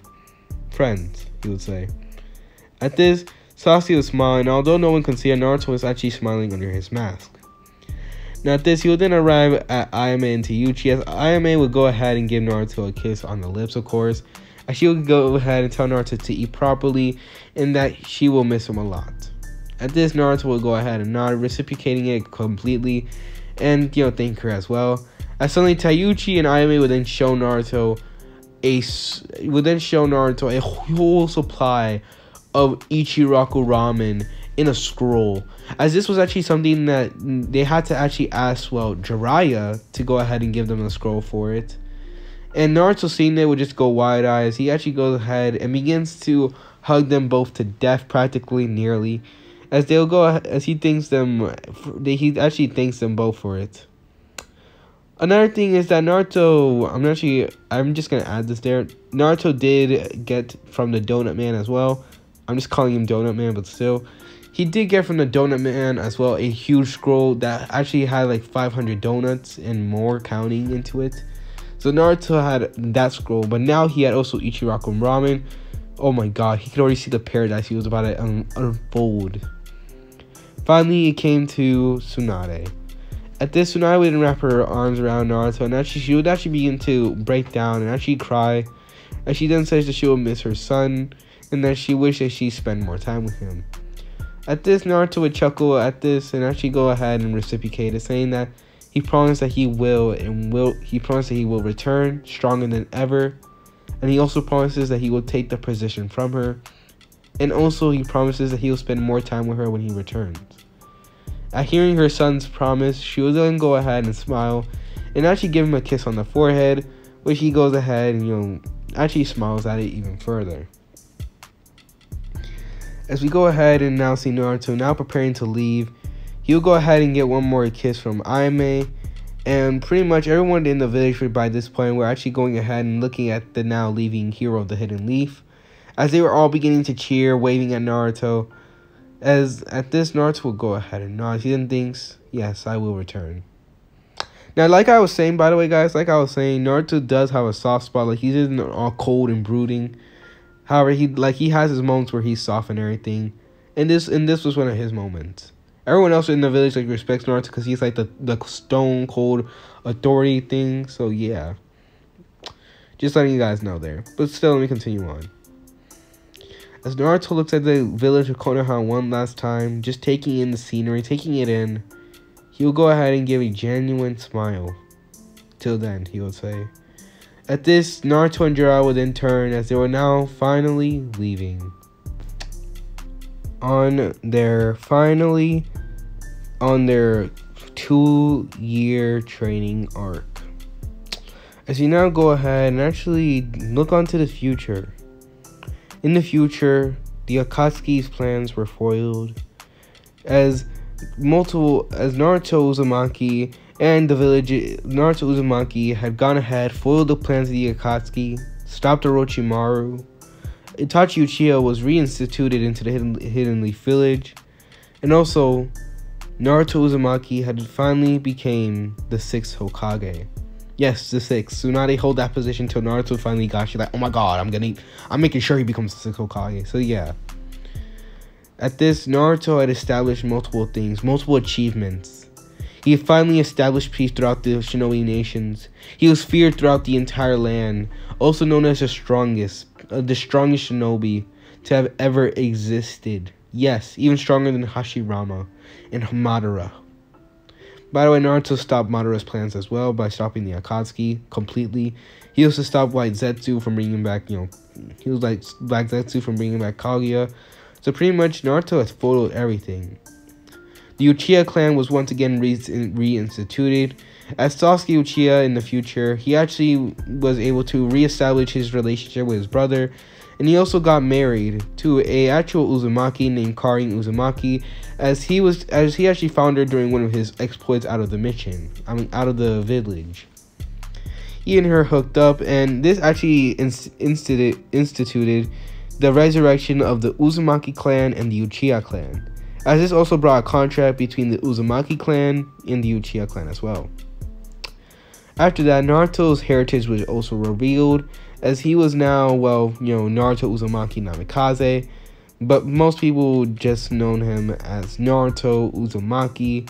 Friends, he would say. At this, Sasuke would smile, and although no one can see it, Naruto was actually smiling under his mask. Now at this, he would then arrive at Ayame and Teuchi, as Ayame would go ahead and give Naruto a kiss on the lips, of course, as she would go ahead and tell Naruto to eat properly, and that she will miss him a lot. At this, Naruto would go ahead and nod, reciprocating it completely, and, thank her as well. As suddenly, Teuchi and Ayame would then show Naruto a whole supply of Ichiraku ramen in a scroll, as this was actually something that they had to actually ask, Jiraiya to go ahead and give them a scroll for it. And Naruto, seeing it, would just go wide-eyed as he actually goes ahead and begins to hug them both to death, practically, nearly, as he actually thanks them both for it. Another thing is that Naruto, I'm just gonna add this there, Naruto did get from the Donut Man as well. I'm just calling him Donut Man, but still, he did get from the Donut Man as well a huge scroll that actually had 500 donuts and more counting into it. So Naruto had that scroll, but now he had also Ichiraku ramen. Oh my god, he could already see the paradise he was about to unfold. Finally, it came to Tsunade. At this, Tsunade would wrap her arms around Naruto, and she would actually begin to break down and actually cry, as she then says that she will miss her son, and that she wishes she spent more time with him. At this, Naruto would chuckle at this and actually go ahead and reciprocate it, saying that he promised that he will return stronger than ever, and he also promises that he will take the position from her, and also he promises that he will spend more time with her when he returns. At hearing her son's promise, she will then go ahead and smile and actually give him a kiss on the forehead, which he goes ahead and actually smiles at it even further. As we go ahead and now see Naruto now preparing to leave, he'll go ahead and get one more kiss from Ayame, And pretty much everyone in the village by this point were actually going ahead and looking at the now leaving hero of the Hidden Leaf, as they were all beginning to cheer, waving at Naruto. As at this, Naruto will go ahead and nod. He then thinks, yes, I will return. Now, like I was saying, by the way, guys, Naruto does have a soft spot. Like, he isn't all cold and brooding. However, he has his moments where he's soft and everything. And this was one of his moments. Everyone else in the village respects Naruto because he's like the stone cold authority thing. So yeah, just letting you guys know there. But still, let me continue on. As Naruto looks at the village of Konoha one last time, just taking in the scenery, taking it in, he will go ahead and give a genuine smile. Till then, he will say. At this, Naruto and Jiraiya would then turn as they were now finally leaving. On their 2-year training arc. As you now go ahead and actually look onto the future. In the future, the Akatsuki's plans were foiled as Naruto Uzumaki and the village Naruto Uzumaki had gone ahead, foiled the plans of the Akatsuki, stopped Orochimaru. Itachi Uchiha was reinstituted into the Hidden Leaf Village, and also Naruto Uzumaki had finally became the 6th Hokage. Yes, the 6th. Tsunade held that position till Naruto finally got. She's like, oh my god, I'm making sure he becomes the 6th Hokage. So yeah. At this, Naruto had established multiple things, multiple achievements. He had finally established peace throughout the Shinobi nations. He was feared throughout the entire land, also known as the strongest shinobi to have ever existed. Yes, even stronger than Hashirama and Madara. By the way, Naruto stopped Madara's plans as well by stopping the Akatsuki completely. He also stopped White Zetsu from bringing back, he was like Black Zetsu from bringing back Kaguya. So pretty much Naruto has foiled everything. The Uchiha clan was once again reinstituted. As Sasuke Uchiha in the future, he actually was able to reestablish his relationship with his brother, and he also got married to a actual Uzumaki named Karin Uzumaki, as he actually found her during one of his exploits out of the village. He and her hooked up, and this actually instituted the resurrection of the Uzumaki clan and the Uchiha clan, as this also brought a contract between the Uzumaki clan and the Uchiha clan as well. After that, Naruto's heritage was also revealed, as he was now, Naruto Uzumaki Namikaze, but most people just known him as Naruto Uzumaki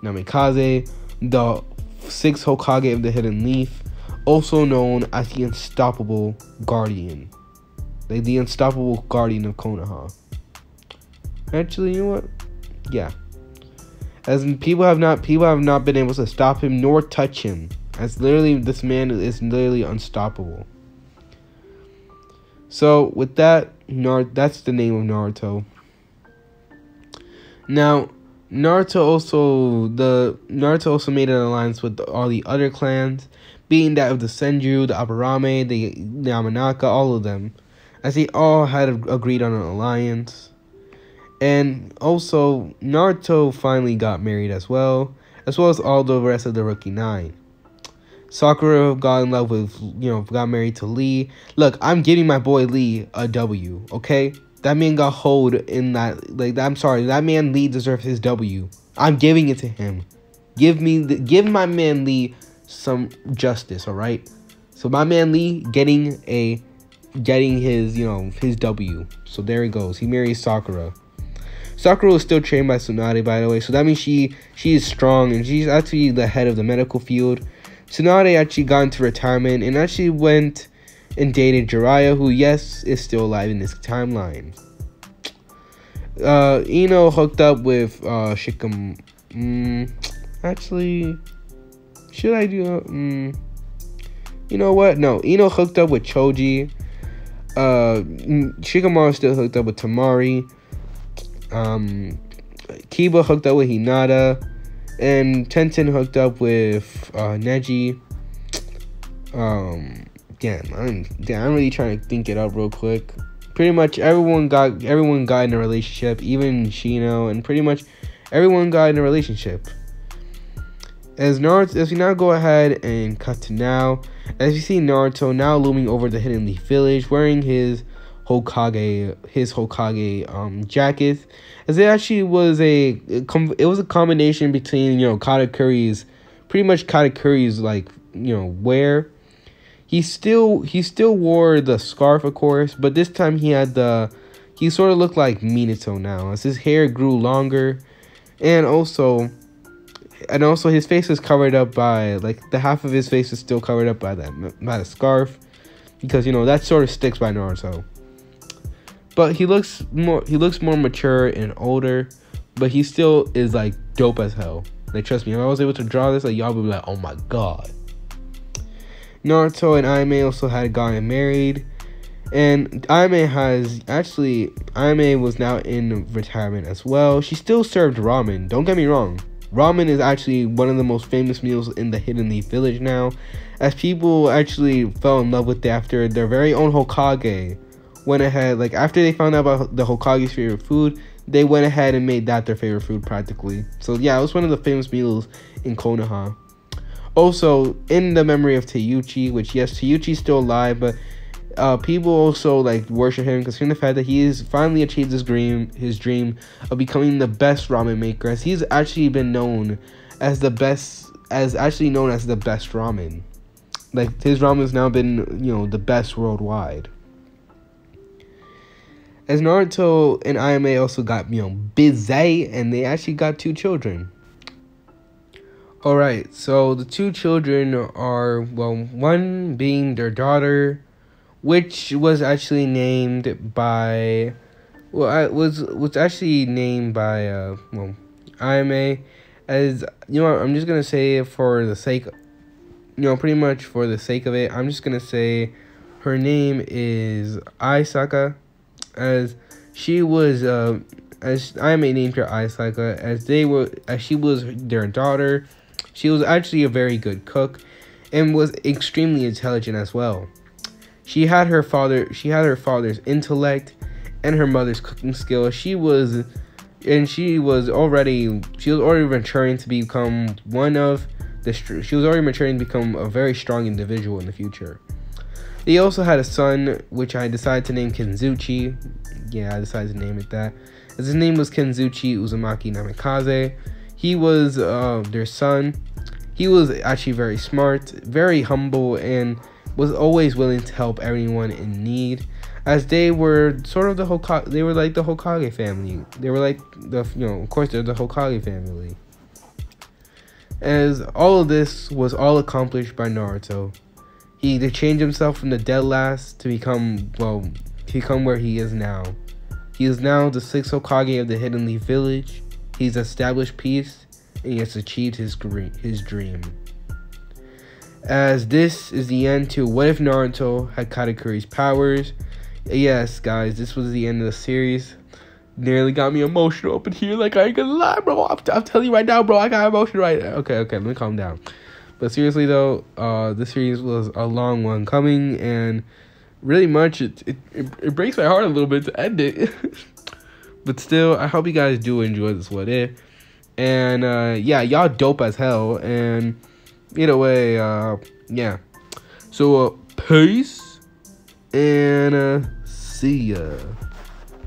Namikaze, the 6th Hokage of the Hidden Leaf, also known as the Unstoppable Guardian. Like the Unstoppable Guardian of Konoha. Actually, you know what? Yeah. As people have not been able to stop him nor touch him. As literally, this man is literally unstoppable. So with that, that's the name of Naruto. Now, Naruto also made an alliance with all the other clans, being that of the Senju, the Aburame, the Yamanaka, all of them, as they all had agreed on an alliance. And also, Naruto finally got married as well as all the rest of the Rookie 9. Sakura got in love with, got married to Lee. Look, I'm giving my boy Lee a W, okay? That man got hold in that, I'm sorry, that man Lee deserves his W. I'm giving it to him. Give my man Lee some justice, alright? So my man Lee getting his, his W. So there he goes. He marries Sakura. Sakura was still trained by Tsunade, by the way. So that means she is strong, and she's actually the head of the medical field. Tsunade actually got into retirement and actually went and dated Jiraiya, who, yes, is still alive in this timeline. Ino hooked up with Shikam. Actually, should I do? You know what? No, Ino hooked up with Choji. Shikamaru still hooked up with Tamari. Kiba hooked up with Hinata. And Tenten hooked up with Neji. Damn, I'm really trying to think it up real quick. Pretty much everyone got in a relationship, even Shino, and pretty much everyone got in a relationship. As we now go ahead and cut to now, as you see Naruto now looming over the Hidden Leaf Village, wearing his Hokage jacket, as it actually was a combination between, you know, Katakuri's like, you know, wear. He still wore the scarf, of course, but this time he sort of looked like Minato now, as his hair grew longer, and also his face was covered up by, like, the half of his face is still covered up by the scarf, because, you know, that sort of sticks by Naruto. But he looks more mature and older, but he still is, like, dope as hell. Like, trust me, if I was able to draw this, like, y'all would be like, oh my god. Naruto and Ayame also had gotten married, and Ayame was now in retirement as well. She still served ramen, don't get me wrong. Ramen is actually one of the most famous meals in the Hidden Leaf Village now, as people actually fell in love with it after their very own Hokage went ahead, like, after they found out about the Hokage's favorite food, they went ahead and made that their favorite food practically. So yeah, it was one of the famous meals in Konoha. Also, in the memory of Teiuchi, which, yes, Teiuchi's still alive, but people also, like, worship him considering the fact that he has finally achieved his dream of becoming the best ramen maker, as he's actually been known as the best ramen. Like, his ramen has now been, you know, the best worldwide. As Naruto and Ayame also got, you know, busy, and they actually got 2 children. Alright, so the 2 children are, well, one being their daughter, which was actually named by, was actually named by, Ayame, as, you know, I'm just gonna say it for the sake, you know, pretty much for the sake of it, I'm just gonna say her name is Aisaka, as she was, as Ayame named her Aisaka, as she was their daughter. She was actually a very good cook, and was extremely intelligent as well. She had her father's intellect and her mother's cooking skills. She was already maturing to become a very strong individual in the future. They also had a son, which I decided to name Kenzuchi. Yeah, I decided to name it that, as his name was Kenzuchi Uzumaki Namikaze. He was their son. He was actually very smart, very humble, and was always willing to help everyone in need, as they were sort of the Hokage. They were like the Hokage family. They were like of course, they're the Hokage family. As all of this was all accomplished by Naruto. He changed himself from the dead last to become where he is now. He is now the 6th Hokage of the Hidden Leaf Village. He's established peace, and he has achieved his dream. As this is the end to What If Naruto Had Katakuri's Powers. Yes, guys, this was the end of the series. Nearly got me emotional up in here, like, I ain't gonna lie, bro. I'm telling you right now, bro, I got emotional right now. Okay, let me calm down. But seriously, though, this series was a long one coming, and really much, it breaks my heart a little bit to end it. But still, I hope you guys do enjoy this What If. And, yeah, y'all dope as hell. And, either way, yeah. So, peace, and, see ya.